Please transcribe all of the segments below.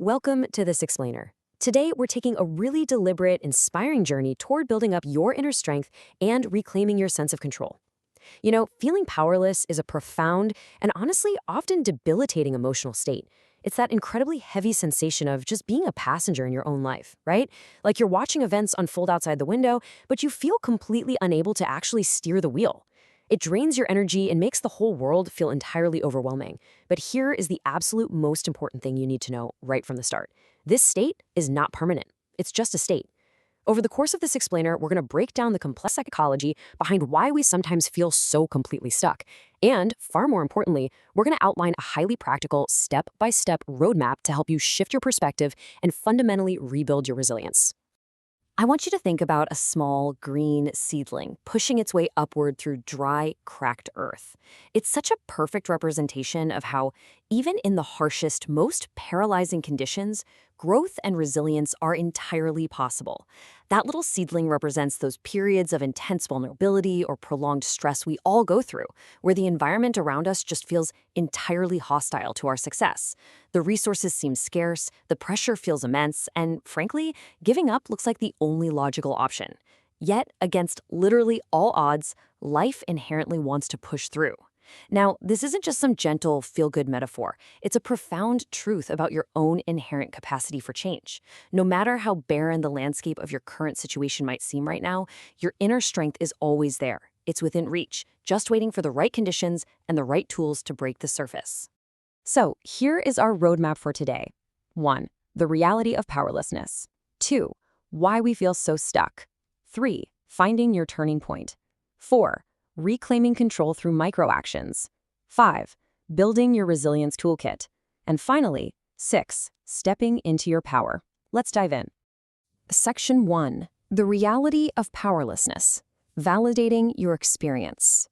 Welcome to This Explainer. Today, we're taking a really deliberate, inspiring journey toward building up your inner strength and reclaiming your sense of control. Feeling powerless is a profound and honestly often debilitating emotional state. It's that incredibly heavy sensation of just being a passenger in your own life, right? Like you're watching events unfold outside the window, but you feel completely unable to actually steer the wheel. It drains your energy and makes the whole world feel entirely overwhelming. But here is the absolute most important thing you need to know right from the start. This state is not permanent. It's just a state. Over the course of this explainer, we're going to break down the complex psychology behind why we sometimes feel so completely stuck. And, far more importantly, we're going to outline a highly practical, step-by-step roadmap to help you shift your perspective and fundamentally rebuild your resilience. I want you to think about a small, green seedling pushing its way upward through dry, cracked earth. It's such a perfect representation of how, even in the harshest, most paralyzing conditions, growth and resilience are entirely possible. That little seedling represents those periods of intense vulnerability or prolonged stress we all go through, where the environment around us just feels entirely hostile to our success. The resources seem scarce, the pressure feels immense, and frankly, giving up looks like the only logical option. Yet, against literally all odds, life inherently wants to push through. Now, this isn't just some gentle, feel-good metaphor. It's a profound truth about your own inherent capacity for change. No matter how barren the landscape of your current situation might seem right now, your inner strength is always there. It's within reach, just waiting for the right conditions and the right tools to break the surface. So, here is our roadmap for today. 1. The reality of powerlessness. 2. Why we feel so stuck. 3. Finding your turning point. 4. Reclaiming control through microactions. 5. Building your resilience toolkit. And finally, 6. Stepping into your power. Let's dive in. Section 1. The reality of powerlessness. Validating your experience.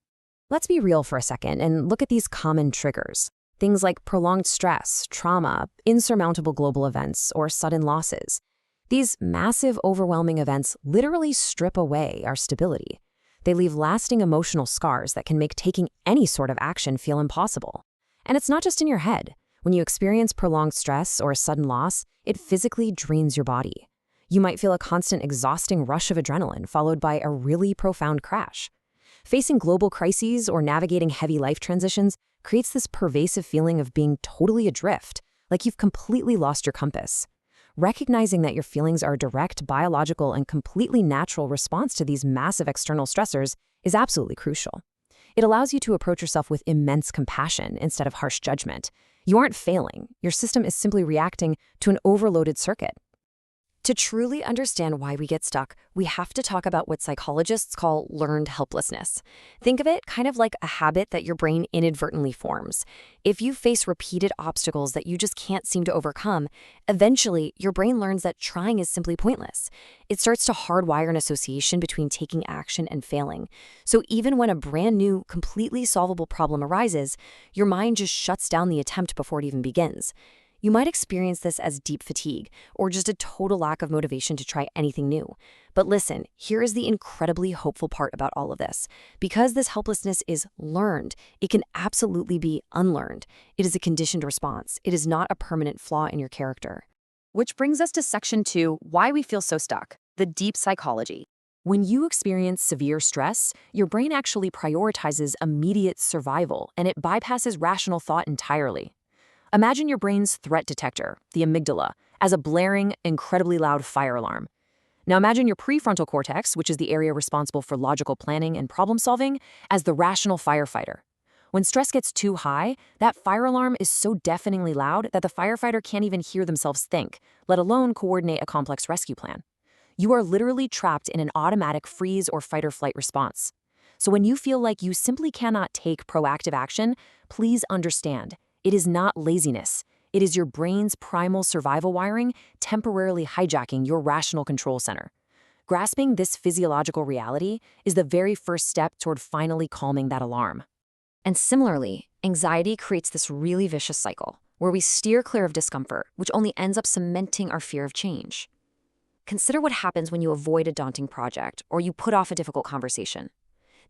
Let's be real for a second and look at these common triggers. Things like prolonged stress, trauma, insurmountable global events, or sudden losses. These massive, overwhelming events literally strip away our stability. They leave lasting emotional scars that can make taking any sort of action feel impossible. And it's not just in your head. When you experience prolonged stress or a sudden loss, it physically drains your body. You might feel a constant exhausting rush of adrenaline followed by a really profound crash. Facing global crises or navigating heavy life transitions creates this pervasive feeling of being totally adrift, like you've completely lost your compass. Recognizing that your feelings are a direct, biological, and completely natural response to these massive external stressors is absolutely crucial. It allows you to approach yourself with immense compassion instead of harsh judgment. You aren't failing. Your system is simply reacting to an overloaded circuit. To truly understand why we get stuck, we have to talk about what psychologists call learned helplessness. Think of it kind of like a habit that your brain inadvertently forms. If you face repeated obstacles that you just can't seem to overcome, eventually your brain learns that trying is simply pointless. It starts to hardwire an association between taking action and failing. So even when a brand new, completely solvable problem arises, your mind just shuts down the attempt before it even begins. You might experience this as deep fatigue or just a total lack of motivation to try anything new. But listen, here is the incredibly hopeful part about all of this. Because this helplessness is learned, it can absolutely be unlearned. It is a conditioned response. It is not a permanent flaw in your character. Which brings us to Section 2, Why We Feel So Stuck, the deep psychology. When you experience severe stress, your brain actually prioritizes immediate survival, and it bypasses rational thought entirely. Imagine your brain's threat detector, the amygdala, as a blaring, incredibly loud fire alarm. Now imagine your prefrontal cortex, which is the area responsible for logical planning and problem solving, as the rational firefighter. When stress gets too high, that fire alarm is so deafeningly loud that the firefighter can't even hear themselves think, let alone coordinate a complex rescue plan. You are literally trapped in an automatic freeze or fight or flight response. So when you feel like you simply cannot take proactive action, please understand. It is not laziness. It is your brain's primal survival wiring temporarily hijacking your rational control center. Grasping this physiological reality is the very first step toward finally calming that alarm. And similarly, anxiety creates this really vicious cycle where we steer clear of discomfort, which only ends up cementing our fear of change. Consider what happens when you avoid a daunting project or you put off a difficult conversation.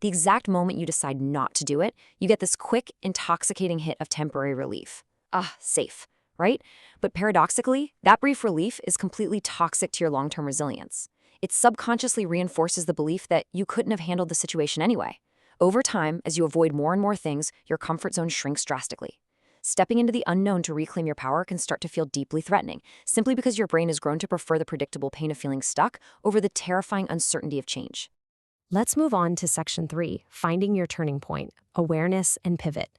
The exact moment you decide not to do it, you get this quick, intoxicating hit of temporary relief. Ah, safe. right? But paradoxically, that brief relief is completely toxic to your long-term resilience. It subconsciously reinforces the belief that you couldn't have handled the situation anyway. Over time, as you avoid more and more things, your comfort zone shrinks drastically. Stepping into the unknown to reclaim your power can start to feel deeply threatening, simply because your brain has grown to prefer the predictable pain of feeling stuck over the terrifying uncertainty of change. Let's move on to Section 3, Finding Your Turning Point, Awareness and Pivot.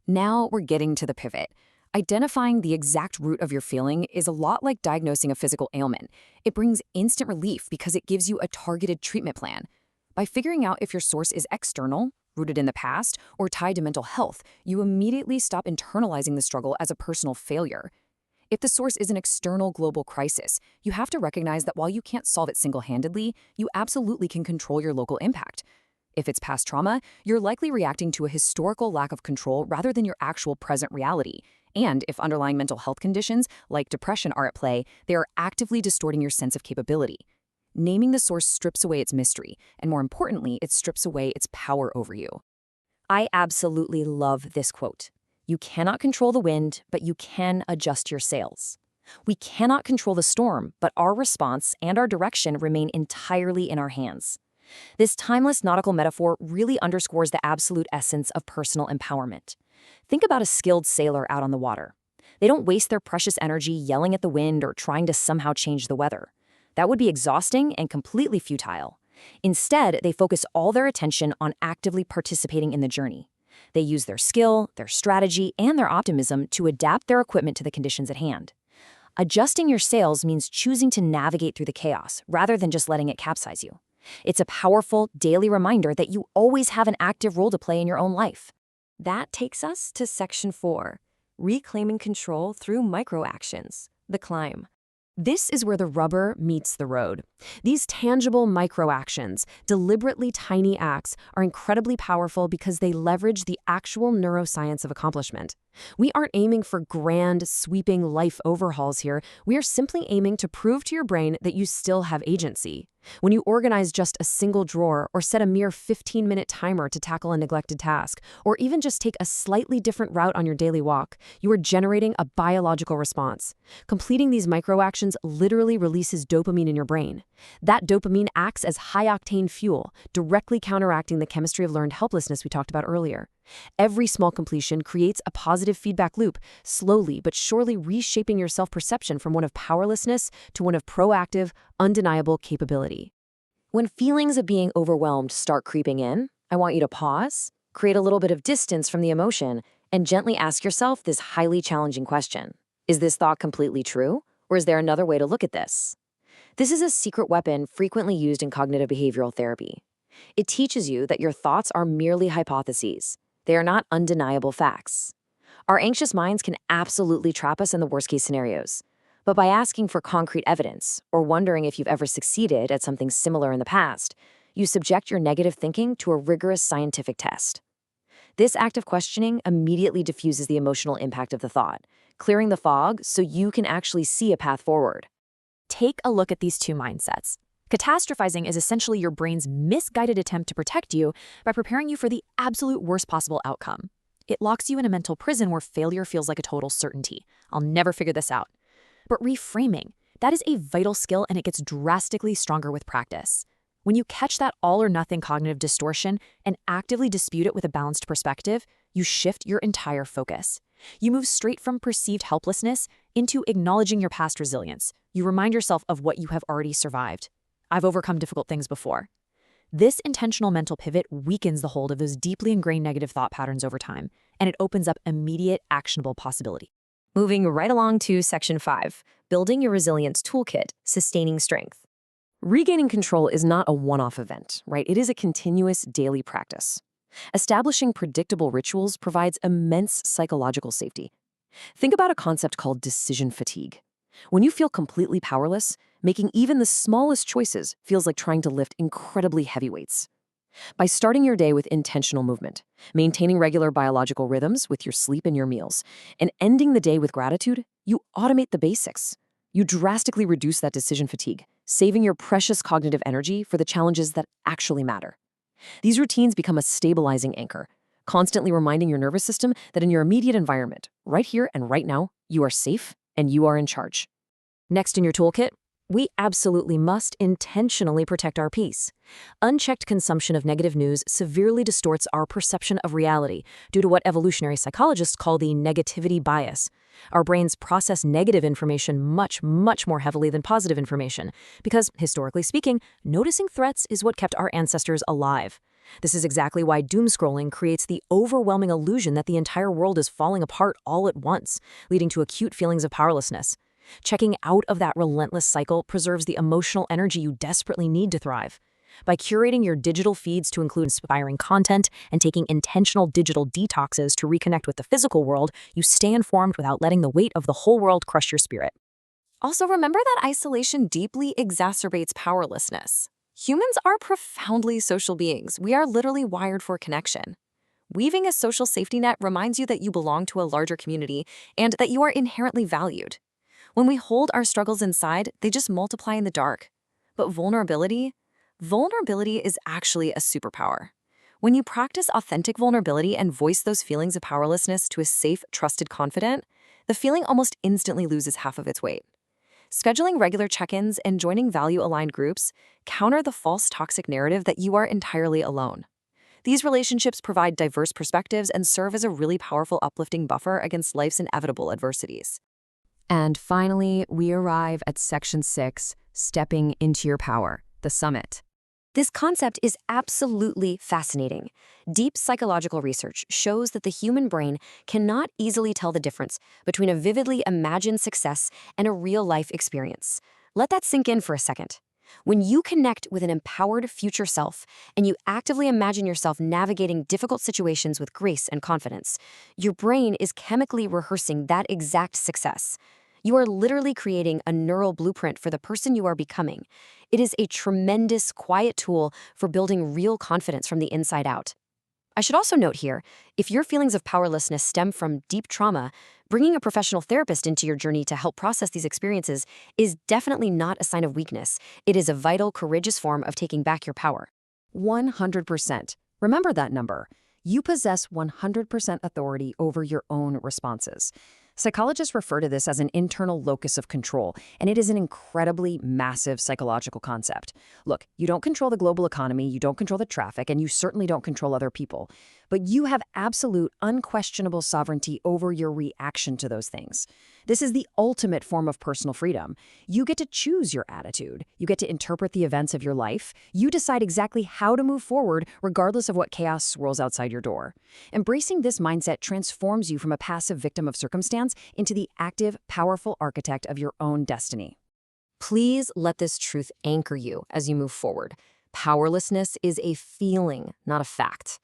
Now we're getting to the pivot. Identifying the exact root of your feeling is a lot like diagnosing a physical ailment. It brings instant relief because it gives you a targeted treatment plan. By figuring out if your source is external, rooted in the past, or tied to mental health, you immediately stop internalizing the struggle as a personal failure. If the source is an external global crisis, you have to recognize that while you can't solve it single-handedly, you absolutely can control your local impact. If it's past trauma, you're likely reacting to a historical lack of control rather than your actual present reality. And if underlying mental health conditions, like depression, are at play, they are actively distorting your sense of capability. Naming the source strips away its mystery, and more importantly, it strips away its power over you. I absolutely love this quote. You cannot control the wind, but you can adjust your sails. We cannot control the storm, but our response and our direction remain entirely in our hands. This timeless nautical metaphor really underscores the absolute essence of personal empowerment. Think about a skilled sailor out on the water. They don't waste their precious energy yelling at the wind or trying to somehow change the weather. That would be exhausting and completely futile. Instead, they focus all their attention on actively participating in the journey. They use their skill, their strategy, and their optimism to adapt their equipment to the conditions at hand. Adjusting your sails means choosing to navigate through the chaos rather than just letting it capsize you. It's a powerful, daily reminder that you always have an active role to play in your own life. That takes us to Section 4, Reclaiming Control Through Microactions, the climb. This is where the rubber meets the road. These tangible microactions, deliberately tiny acts, are incredibly powerful because they leverage the actual neuroscience of accomplishment. We aren't aiming for grand, sweeping life overhauls here. We are simply aiming to prove to your brain that you still have agency. When you organize just a single drawer or set a mere 15-minute timer to tackle a neglected task, or even just take a slightly different route on your daily walk, you are generating a biological response. Completing these microactions literally releases dopamine in your brain. That dopamine acts as high-octane fuel, directly counteracting the chemistry of learned helplessness we talked about earlier. Every small completion creates a positive feedback loop, slowly but surely reshaping your self-perception from one of powerlessness to one of proactive, undeniable capability. When feelings of being overwhelmed start creeping in, I want you to pause, create a little bit of distance from the emotion, and gently ask yourself this highly challenging question. Is this thought completely true, or is there another way to look at this? This is a secret weapon frequently used in cognitive behavioral therapy. It teaches you that your thoughts are merely hypotheses. They are not undeniable facts. Our anxious minds can absolutely trap us in the worst-case scenarios. But by asking for concrete evidence, or wondering if you've ever succeeded at something similar in the past, you subject your negative thinking to a rigorous scientific test. This act of questioning immediately diffuses the emotional impact of the thought, clearing the fog so you can actually see a path forward. Take a look at these two mindsets. Catastrophizing is essentially your brain's misguided attempt to protect you by preparing you for the absolute worst possible outcome. It locks you in a mental prison where failure feels like a total certainty. I'll never figure this out. But reframing, that is a vital skill, and it gets drastically stronger with practice. When you catch that all-or-nothing cognitive distortion and actively dispute it with a balanced perspective, you shift your entire focus. You move straight from perceived helplessness into acknowledging your past resilience. You remind yourself of what you have already survived. I've overcome difficult things before. This intentional mental pivot weakens the hold of those deeply ingrained negative thought patterns over time, and it opens up immediate, actionable possibility. Moving right along to Section 5, Building Your Resilience Toolkit, Sustaining Strength. Regaining control is not a one-off event, right? It is a continuous daily practice. Establishing predictable rituals provides immense psychological safety. Think about a concept called decision fatigue. When you feel completely powerless, making even the smallest choices feels like trying to lift incredibly heavy weights. By starting your day with intentional movement, maintaining regular biological rhythms with your sleep and your meals, and ending the day with gratitude, you automate the basics. You drastically reduce that decision fatigue, saving your precious cognitive energy for the challenges that actually matter. These routines become a stabilizing anchor, constantly reminding your nervous system that in your immediate environment, right here and right now, You are safe, and you are in charge. Next in your toolkit, we absolutely must intentionally protect our peace. Unchecked consumption of negative news severely distorts our perception of reality due to what evolutionary psychologists call the negativity bias. Our brains process negative information much more heavily than positive information because, historically speaking, noticing threats is what kept our ancestors alive. This is exactly why doom scrolling creates the overwhelming illusion that the entire world is falling apart all at once, leading to acute feelings of powerlessness. Checking out of that relentless cycle preserves the emotional energy you desperately need to thrive. By curating your digital feeds to include inspiring content and taking intentional digital detoxes to reconnect with the physical world, you stay informed without letting the weight of the whole world crush your spirit. Also, remember that isolation deeply exacerbates powerlessness. Humans are profoundly social beings. We are literally wired for connection. Weaving a social safety net reminds you that you belong to a larger community and that you are inherently valued. When we hold our struggles inside, they just multiply in the dark. But vulnerability is actually a superpower. When you practice authentic vulnerability and voice those feelings of powerlessness to a safe, trusted confidant, the feeling almost instantly loses half of its weight. Scheduling regular check-ins and joining value-aligned groups counter the false toxic narrative that you are entirely alone. These relationships provide diverse perspectives and serve as a really powerful uplifting buffer against life's inevitable adversities. And finally, we arrive at Section 6, Stepping into Your Power, the Summit. This concept is absolutely fascinating. Deep psychological research shows that the human brain cannot easily tell the difference between a vividly imagined success and a real-life experience. Let that sink in for a second. When you connect with an empowered future self and you actively imagine yourself navigating difficult situations with grace and confidence, your brain is chemically rehearsing that exact success. You are literally creating a neural blueprint for the person you are becoming. It is a tremendous, quiet tool for building real confidence from the inside out. I should also note here, if your feelings of powerlessness stem from deep trauma, bringing a professional therapist into your journey to help process these experiences is definitely not a sign of weakness. It is a vital, courageous form of taking back your power. 100%. Remember that number. You possess 100% authority over your own responses. Psychologists refer to this as an internal locus of control, and it is an incredibly massive psychological concept. Look, you don't control the global economy, you don't control the traffic, and you certainly don't control other people. But you have absolute, unquestionable sovereignty over your reaction to those things. This is the ultimate form of personal freedom. You get to choose your attitude. You get to interpret the events of your life. You decide exactly how to move forward, regardless of what chaos swirls outside your door. Embracing this mindset transforms you from a passive victim of circumstance into the active, powerful architect of your own destiny. Please let this truth anchor you as you move forward. Powerlessness is a feeling, not a fact.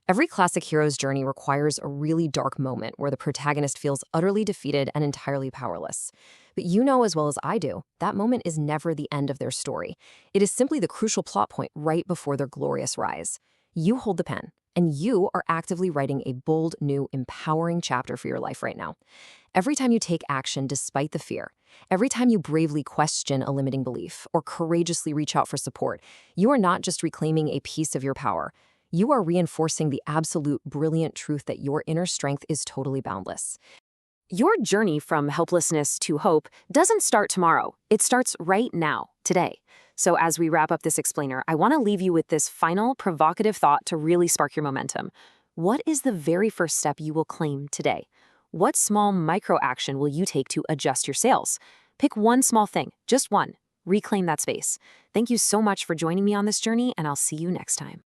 Every classic hero's journey requires a really dark moment where the protagonist feels utterly defeated and entirely powerless. But you know as well as I do, that moment is never the end of their story. It is simply the crucial plot point right before their glorious rise. You hold the pen, and you are actively writing a bold, new, empowering chapter for your life right now. Every time you take action despite the fear, every time you bravely question a limiting belief or courageously reach out for support, you are not just reclaiming a piece of your power. You are reinforcing the absolute brilliant truth that your inner strength is totally boundless. Your journey from helplessness to hope doesn't start tomorrow. It starts right now, today. So as we wrap up this explainer, I want to leave you with this final provocative thought to really spark your momentum. What is the very first step you will claim today? What small micro action will you take to adjust your sails? Pick one small thing, just one. Reclaim that space. Thank you so much for joining me on this journey, and I'll see you next time.